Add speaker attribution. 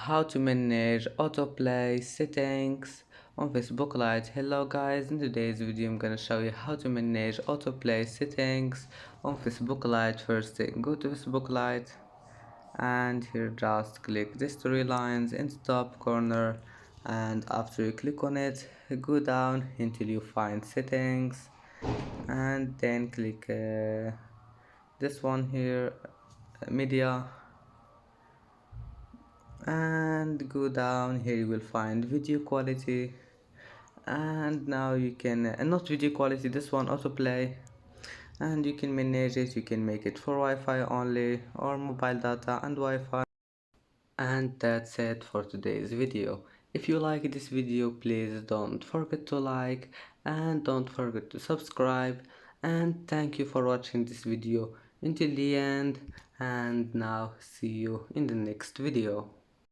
Speaker 1: how to manage autoplay settings on Facebook Lite. Hello guys, in today's video I'm gonna show you how to manage autoplay settings on Facebook Lite. First thing, go to Facebook Lite and here just click these three lines in the top corner, and after you click on it, go down until you find settings and then click this one here, media, and go down. Here you will find video quality, and now you can not video quality, this one autoplay, and you can manage it. You can make it for Wi-Fi only or mobile data and Wi-Fi. And that's it for today's video. If you like this video, please don't forget to like and don't forget to subscribe, and thank you for watching this video until the end, and now see you in the next video.